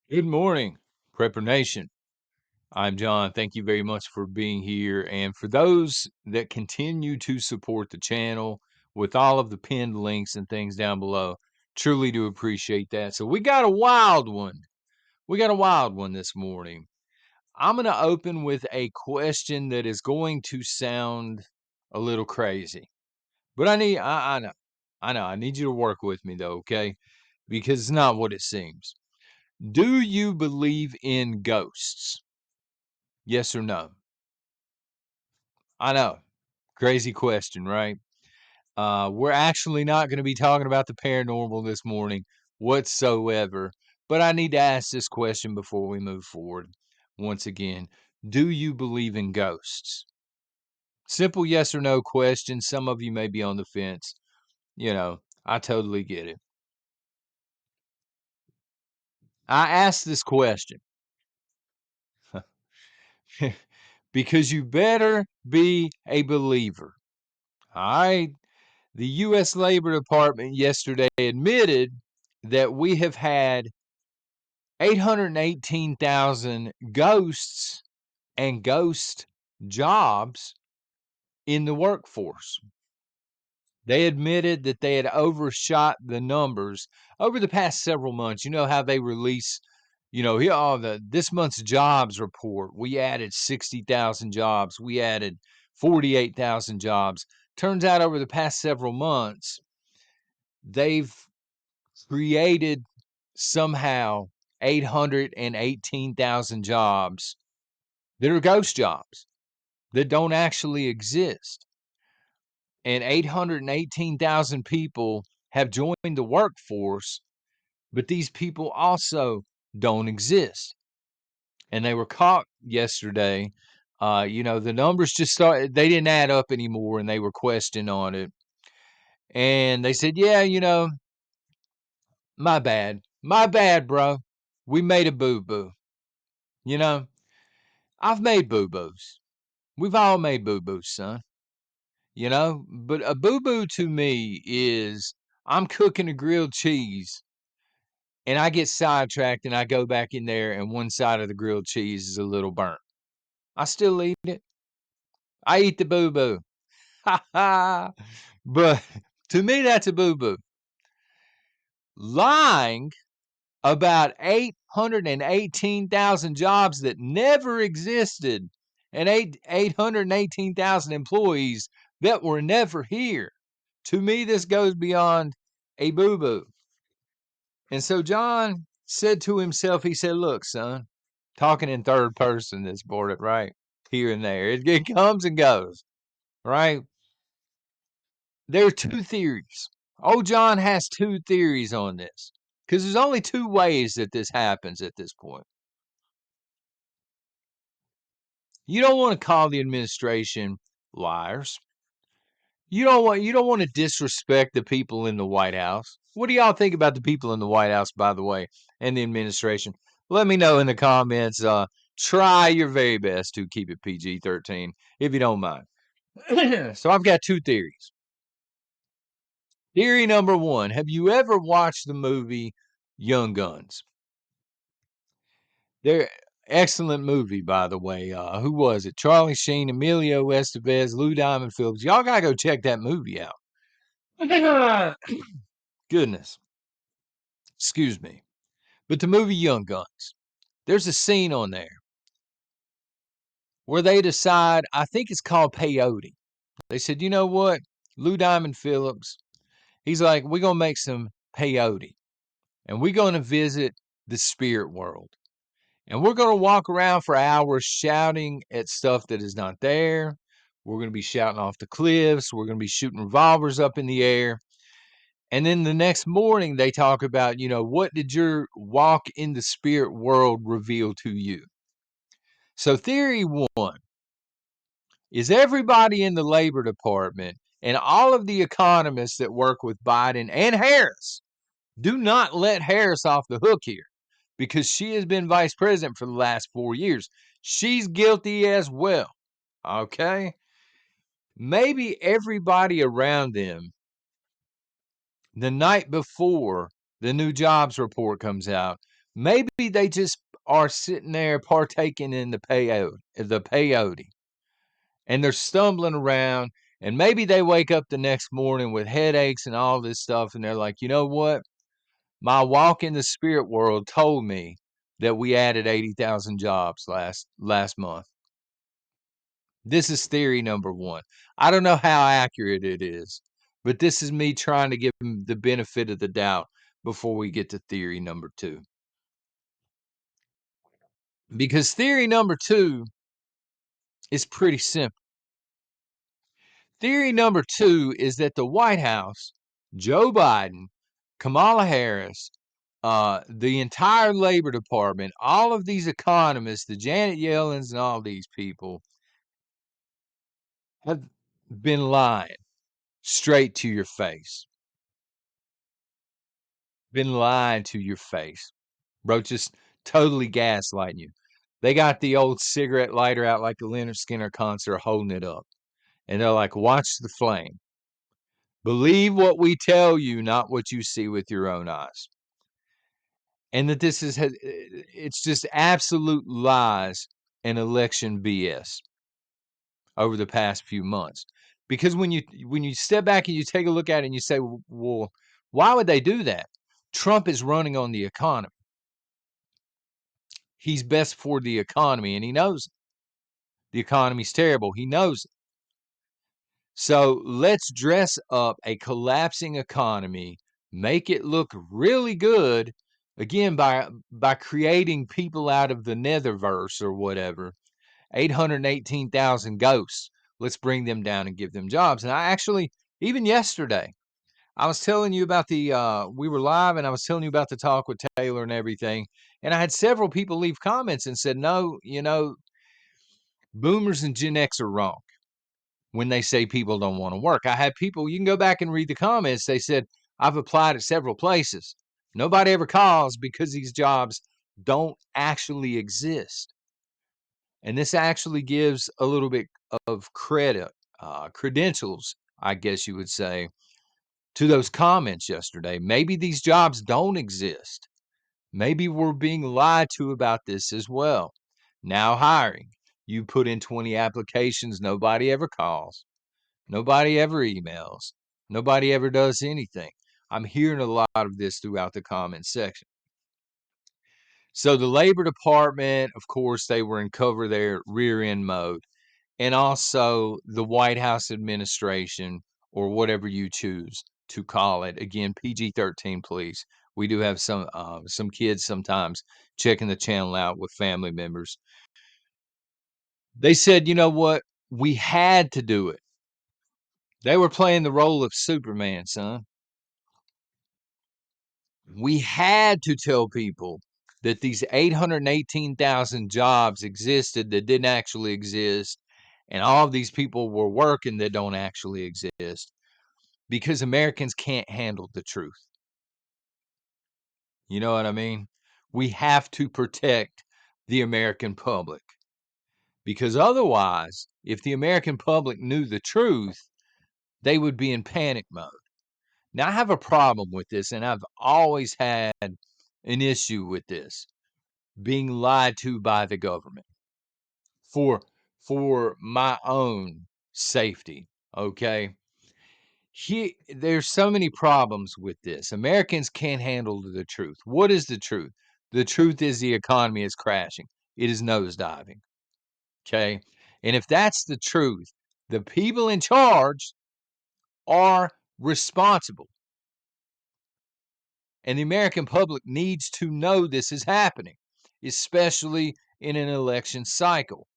Good morning, Prepper Nation. I'm John. Thank you very much for being here. And for those that continue to support the channel with all of the pinned links and things down below, truly do appreciate that. So we got a wild one. We got a wild one this morning. I'm going to open with a question that is going to sound a little crazy. But I know. I need you to work with me though, okay? Because it's not what it seems. Do you believe in ghosts? Yes or no? I know. Crazy question, right? We're actually not going to be talking about the paranormal this morning whatsoever, but I need to ask this question before we move forward. Once again, do you believe in ghosts? Simple yes or no question. Some of you may be on the fence. I totally get it. I asked this question because you better be a believer. All right. The U.S. Labor Department yesterday admitted that we have had 818,000 ghosts and ghost jobs in the workforce. They admitted that they had overshot the numbers over the past several months. You know how they release, here this month's jobs report. We added 60,000 jobs. We added 48,000 jobs. Turns out over the past several months, they've created somehow 818,000 jobs that are ghost jobs that don't actually exist. And 818,000 people have joined the workforce, but these people also don't exist. And they were caught yesterday. The numbers just started, they didn't add up anymore and they were questioned on it. And they said, yeah, my bad. My bad, bro. We made a boo-boo. You know, I've made boo-boos. We've all made boo-boos, son. But a boo-boo to me is I'm cooking a grilled cheese and I get sidetracked and I go back in there and one side of the grilled cheese is a little burnt. I still eat it. I eat the boo-boo. Ha ha. But to me, that's a boo-boo. Lying about 818,000 jobs that never existed and 818,000 employees that were never here. To me, this goes beyond a boo-boo. And so John said to himself, he said, look, son, talking in third person this board, right? Here and there. It comes and goes, right? There are two theories. Old John has two theories on this because there's only two ways that this happens at this point. You don't want to call the administration liars. You don't want to disrespect the people in the White House. What do y'all think about the people in the White House, by the way, and the administration? Let me know in the comments. Try your very best to keep it PG-13, if you don't mind. So I've got two theories. Theory number one: have you ever watched the movie Young Guns? They're excellent movie, by the way. Who was it? Charlie Sheen, Emilio Estevez, Lou Diamond Phillips. Y'all gotta go check that movie out. Goodness, excuse me. But the movie Young Guns, there's a scene on there where they decide, I think it's called peyote. They said, you know what? Lou Diamond Phillips, he's like, we're going to make some peyote and we're going to visit the spirit world. And we're going to walk around for hours shouting at stuff that is not there. We're going to be shouting off the cliffs. We're going to be shooting revolvers up in the air. And then the next morning, they talk about, what did your walk in the spirit world reveal to you? So, theory one is everybody in the Labor Department and all of the economists that work with Biden and Harris, do not let Harris off the hook here because she has been vice president for the last 4 years. She's guilty as well. Okay? Maybe everybody around them, the night before the new jobs report comes out, Maybe they just are sitting there partaking in the peyote, and they're stumbling around, and maybe they wake up the next morning with headaches and all this stuff, and they're like, you know what? My walk in the spirit world told me that we added 80,000 jobs last month. This is theory number one. I don't know how accurate it is, but this is me trying to give them the benefit of the doubt before we get to theory number two. Because theory number two is pretty simple. Theory number two is that the White House, Joe Biden, Kamala Harris, the entire Labor Department, all of these economists, the Janet Yellens and all these people have been lying straight to your face. Been lying to your face. Bro, just totally gaslighting you. They got the old cigarette lighter out like a Leonard Skinner concert holding it up. And they're like, watch the flame. Believe what we tell you, not what you see with your own eyes. And that this is, it's just absolute lies and election BS over the past few months. Because when you step back and you take a look at it and you say, well, why would they do that? Trump is running on the economy. He's best for the economy, and he knows it. The economy's terrible. He knows it. So let's dress up a collapsing economy, make it look really good, again, by creating people out of the netherverse or whatever, 818,000 ghosts. Let's bring them down and give them jobs. And I actually, even yesterday, I was telling you about we were live and I was telling you about the talk with Taylor and everything. And I had several people leave comments and said, no, boomers and Gen X are wrong when they say people don't want to work. I had people, you can go back and read the comments. They said, I've applied at several places. Nobody ever calls because these jobs don't actually exist. And this actually gives a little bit of credit, credentials, I guess you would say, to those comments yesterday. Maybe these jobs don't exist. Maybe we're being lied to about this as well. Now hiring. You put in 20 applications, nobody ever calls. Nobody ever emails. Nobody ever does anything. I'm hearing a lot of this throughout the comment section. So the Labor Department, of course, they were in cover their rear end mode. And also the White House administration, or whatever you choose to call it. Again, PG-13, please. We do have some kids sometimes checking the channel out with family members. They said, you know what? We had to do it. They were playing the role of Superman, son. We had to tell people that these 818,000 jobs existed that didn't actually exist, and all of these people were working that don't actually exist, because Americans can't handle the truth. You know what I mean? We have to protect the American public, because otherwise, if the American public knew the truth, they would be in panic mode. Now, I have a problem with this, and I've always had an issue with this, being lied to by the government for my own safety, okay? There's so many problems with this. Americans can't handle the truth. What is the truth? The truth is the economy is crashing. It is nosediving, okay? And if that's the truth, the people in charge are responsible. And the American public needs to know this is happening, especially in an election cycle,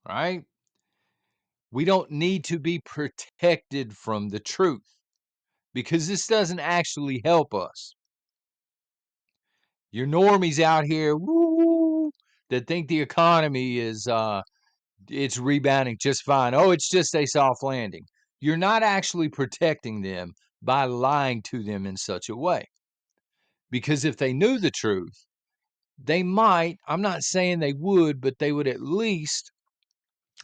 right? We don't need to be protected from the truth because this doesn't actually help us. Your normies out here, woo, that think the economy is it's rebounding just fine. Oh, it's just a soft landing. You're not actually protecting them by lying to them in such a way. Because if they knew the truth, they might, I'm not saying they would, but they would at least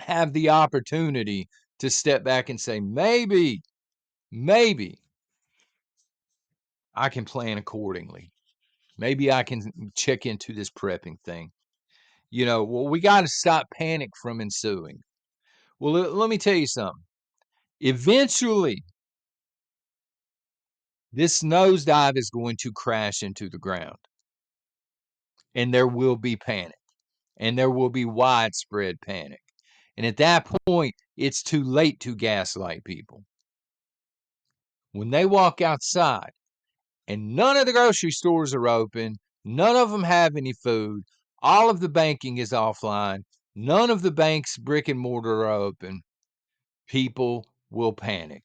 have the opportunity to step back and say, maybe I can plan accordingly. Maybe I can check into this prepping thing. Well, we got to stop panic from ensuing. Well, let me tell you something. Eventually, this nosedive is going to crash into the ground, and there will be panic, and there will be widespread panic. And at that point, it's too late to gaslight people. When they walk outside and none of the grocery stores are open, none of them have any food, all of the banking is offline, none of the banks, brick and mortar, are open, people will panic.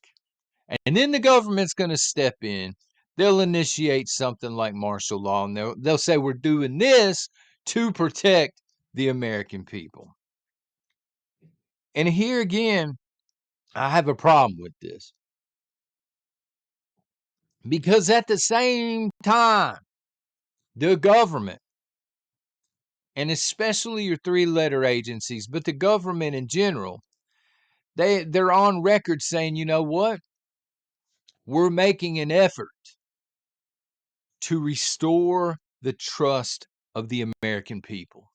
And then the government's going to step in. They'll initiate something like martial law, and they'll say, we're doing this to protect the American people. And here again, I have a problem with this. Because at the same time, the government, and especially your three-letter agencies, but the government in general, they're on record saying, you know what? We're making an effort to restore the trust of the American people.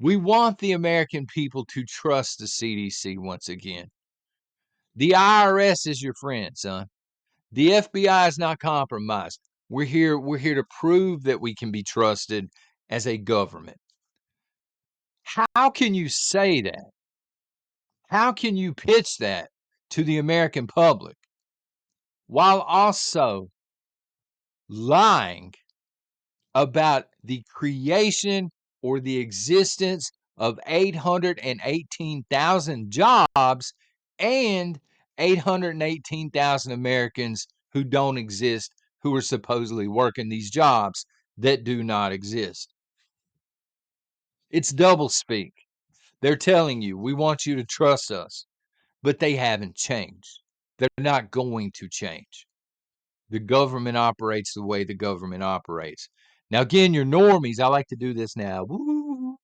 We want the American people to trust the CDC once again. The IRS is your friend, son. The FBI is not compromised. We're here to prove that we can be trusted as a government. How can you say that? How can you pitch that to the American public while also lying about the creation or the existence of 818,000 jobs and 818,000 Americans who don't exist, who are supposedly working these jobs that do not exist? It's doublespeak. They're telling you, we want you to trust us, but they haven't changed. They're not going to change. The government operates the way the government operates. Now, again, your normies, I like to do this now. Woo.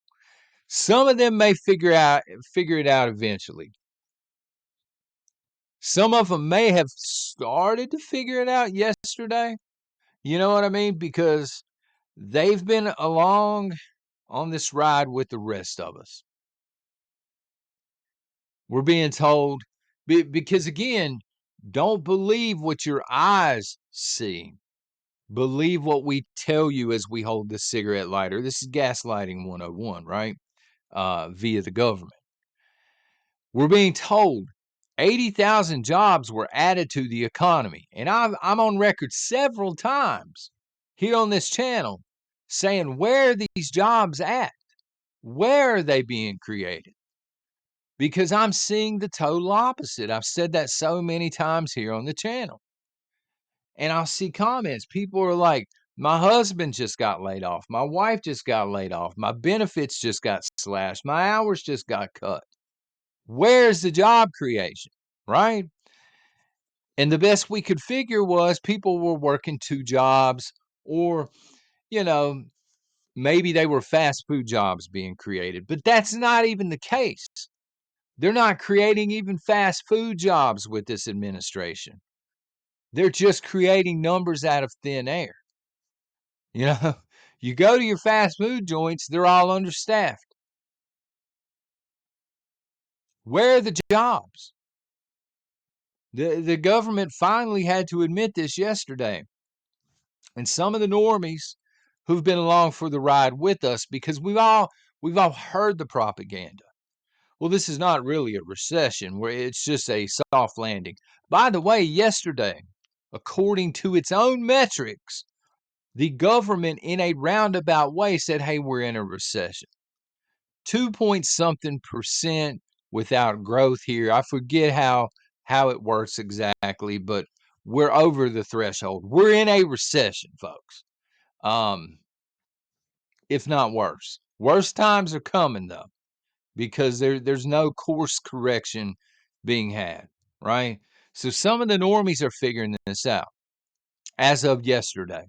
Some of them may figure it out eventually. Some of them may have started to figure it out yesterday. You know what I mean? Because they've been along on this ride with the rest of us. We're being told, because again, don't believe what your eyes see. Believe what we tell you as we hold the cigarette lighter. This is gaslighting 101, right? Via the government. We're being told 80,000 jobs were added to the economy. And I'm on record several times here on this channel saying, where are these jobs at? Where are they being created? Because I'm seeing the total opposite. I've said that so many times here on the channel. And I'll see comments. People are like, my husband just got laid off. My wife just got laid off. My benefits just got slashed. My hours just got cut. Where's the job creation, right? And the best we could figure was people were working two jobs, or, maybe they were fast food jobs being created. But that's not even the case. They're not creating even fast food jobs with this administration. They're just creating numbers out of thin air. You go to your fast food joints, they're all understaffed. Where are the jobs? The government finally had to admit this yesterday. And some of the normies who've been along for the ride with us, because we've all heard the propaganda. Well, this is not really a recession, where it's just a soft landing. By the way, yesterday, according to its own metrics, the government in a roundabout way said, hey, we're in a recession. 2-point-something% without growth here. I forget how it works exactly, but we're over the threshold. We're in a recession, folks. If not worse. Worse times are coming, though, because there's no course correction being had, right? So some of the normies are figuring this out as of yesterday.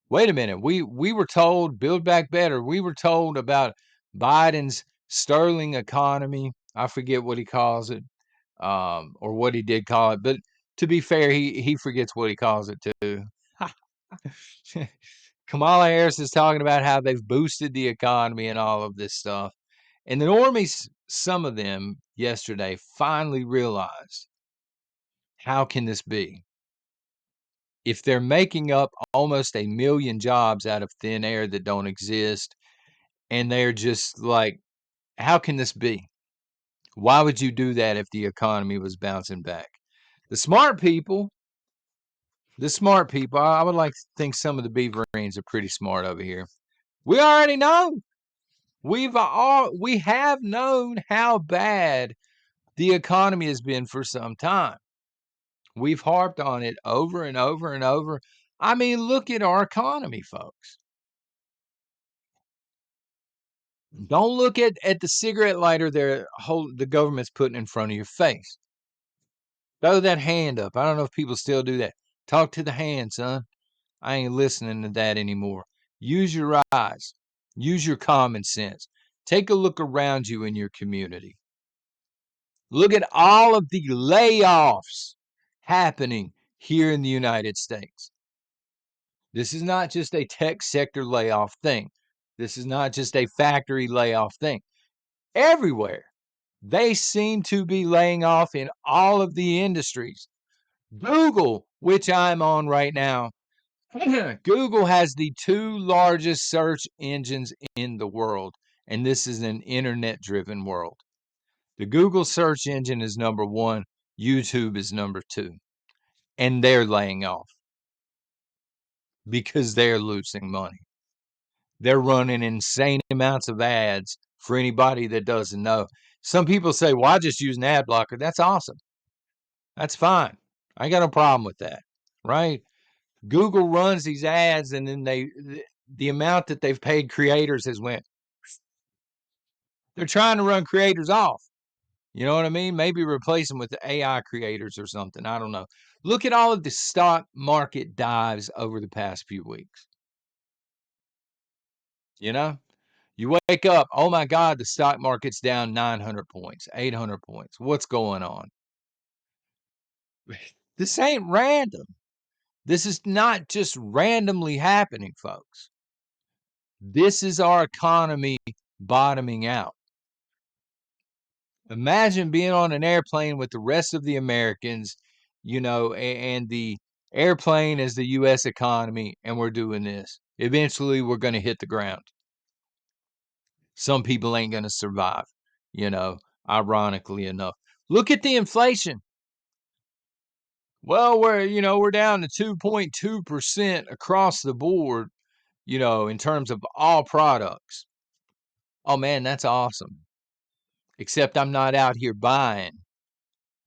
Wait a minute. We were told Build Back Better. We were told about Biden's sterling economy. I forget what he calls it, or what he did call it. But to be fair, he forgets what he calls it too. Kamala Harris is talking about how they've boosted the economy and all of this stuff. And the normies, some of them yesterday finally realized, how can this be? If they're making up almost 1 million jobs out of thin air that don't exist, and they're just like, how can this be? Why would you do that if the economy was bouncing back? The smart people, I would like to think some of the Beaverines are pretty smart over here. We already know. We have known how bad the economy has been for some time. We've harped on it over and over and over. I mean, look at our economy, folks. Don't look at the cigarette lighter the government's putting in front of your face. Throw that hand up. I don't know if people still do that. Talk to the hand, son. I ain't listening to that anymore. Use your eyes. Use your common sense. Take a look around you in your community. Look at all of the layoffs happening here in the United States. This is not just a tech sector layoff thing. This is not just a factory layoff thing. Everywhere, they seem to be laying off in all of the industries. Google, which I'm on right now, Google has the 2 largest search engines in the world, and this is an internet-driven world. The Google search engine is number 1, YouTube is number 2, and they're laying off because they're losing money. They're running insane amounts of ads for anybody that doesn't know. Some people say, well, I just use an ad blocker. That's awesome. That's fine. I got no problem with that, right? Google runs these ads, and then the amount that they've paid creators has went. They're trying to run creators off. You know what I mean? Maybe replace them with the AI creators or something. I don't know. Look at all of the stock market dives over the past few weeks. You know, you wake up, oh my God, the stock market's down 900 points, 800 points. What's going on? This ain't random. This is not just randomly happening, folks. This is our economy bottoming out. Imagine being on an airplane with the rest of the Americans, and the airplane is the U.S. economy, and we're doing this. Eventually, we're going to hit the ground. Some people ain't going to survive, ironically enough. Look at the inflation. Well, we're down to 2.2% across the board, in terms of all products. Oh man, that's awesome. Except I'm not out here buying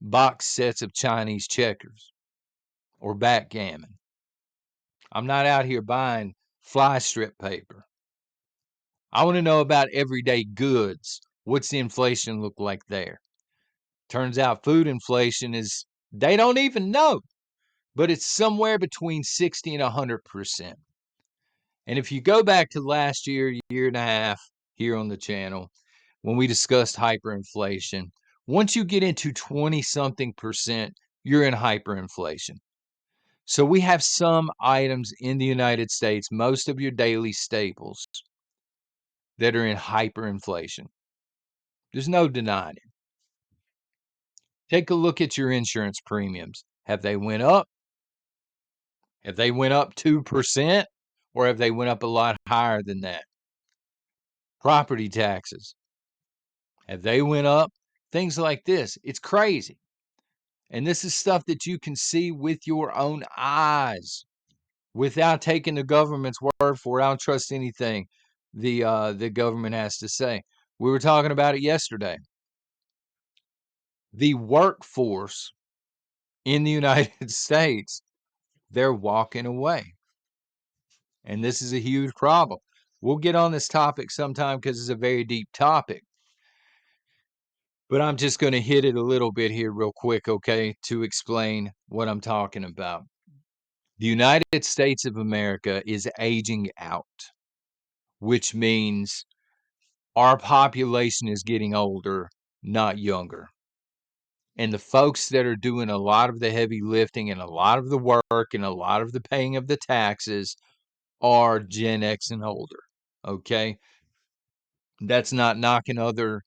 box sets of Chinese checkers or backgammon. I'm not out here buying fly strip paper. I want to know about everyday goods. What's the inflation look like there? Turns out food inflation they don't even know, but it's somewhere between 60 and 100%. And if you go back to last year and a half here on the channel, when we discussed hyperinflation, once you get into 20 something percent, you're in hyperinflation. So we have some items in the United States, most of your daily staples, that are in hyperinflation. There's no denying it. Take a look at your insurance premiums. Have they went up? Have they went up 2%? Or have they went up a lot higher than that? Property taxes. Have they went up? Things like this. It's crazy. And this is stuff that you can see with your own eyes without taking the government's word for it. I don't trust anything the government has to say. We were talking about it yesterday. The workforce in the United States, they're walking away. And this is a huge problem. We'll get on this topic sometime because it's a very deep topic. But I'm just going to hit it a little bit here real quick, okay, to explain what I'm talking about. The United States of America is aging out, which means our population is getting older, not younger. And the folks that are doing a lot of the heavy lifting and a lot of the work and a lot of the paying of the taxes are Gen X and older. Okay. That's not knocking other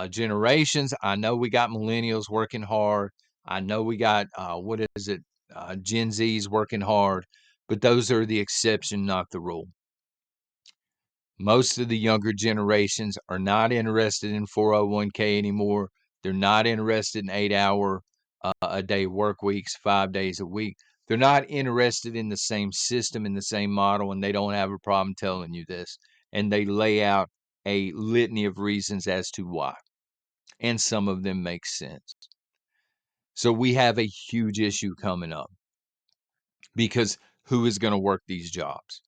generations. I know we got millennials working hard. I know we got, Gen Zs working hard, but those are the exception, not the rule. Most of the younger generations are not interested in 401k anymore. They're not interested in 8-hour a day work weeks, 5 days a week. They're not interested in the same system and the same model, and they don't have a problem telling you this. And they lay out a litany of reasons as to why. And some of them make sense. So we have a huge issue coming up because who is going to work these jobs?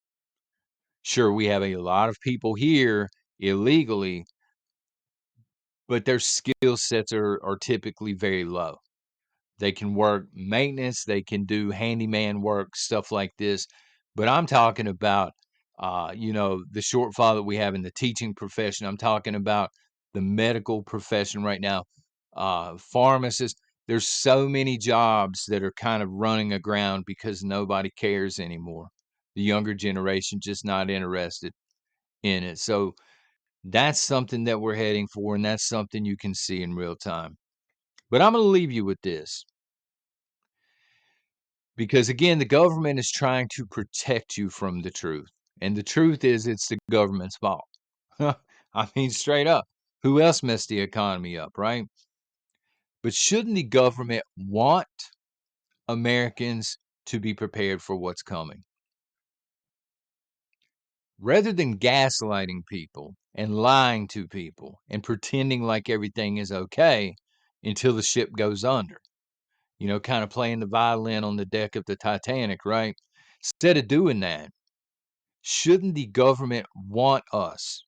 Sure, we have a lot of people here illegally, but their skill sets are typically very low. They can work maintenance, they can do handyman work, stuff like this. But I'm talking about, the shortfall that we have in the teaching profession. I'm talking about the medical profession right now, pharmacists. There's so many jobs that are kind of running aground because nobody cares anymore. The younger generation just not interested in it. So that's something that we're heading for, and that's something you can see in real time. But I'm going to leave you with this because, again, the government is trying to protect you from the truth. And the truth is, it's the government's fault. I mean, straight up. Who else messed the economy up, right? But shouldn't the government want Americans to be prepared for what's coming? Rather than gaslighting people and lying to people and pretending like everything is okay until the ship goes under, kind of playing the violin on the deck of the Titanic, right? Instead of doing that, shouldn't the government want us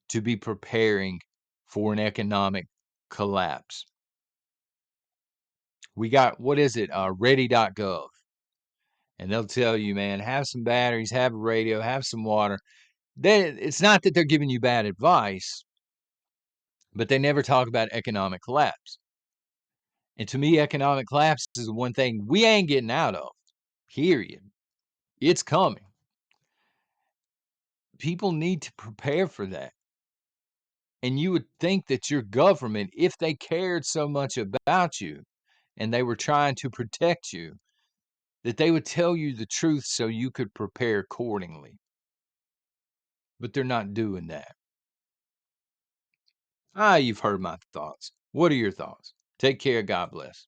to be preparing for an economic collapse? We got, what is it, ready.gov. And they'll tell you, man, have some batteries, have a radio, have some water. It's not that they're giving you bad advice, but they never talk about economic collapse. And to me, economic collapse is the one thing we ain't getting out of, period. It's coming. People need to prepare for that. And you would think that your government, if they cared so much about you and they were trying to protect you, that they would tell you the truth so you could prepare accordingly. But they're not doing that. You've heard my thoughts. What are your thoughts? Take care. God bless.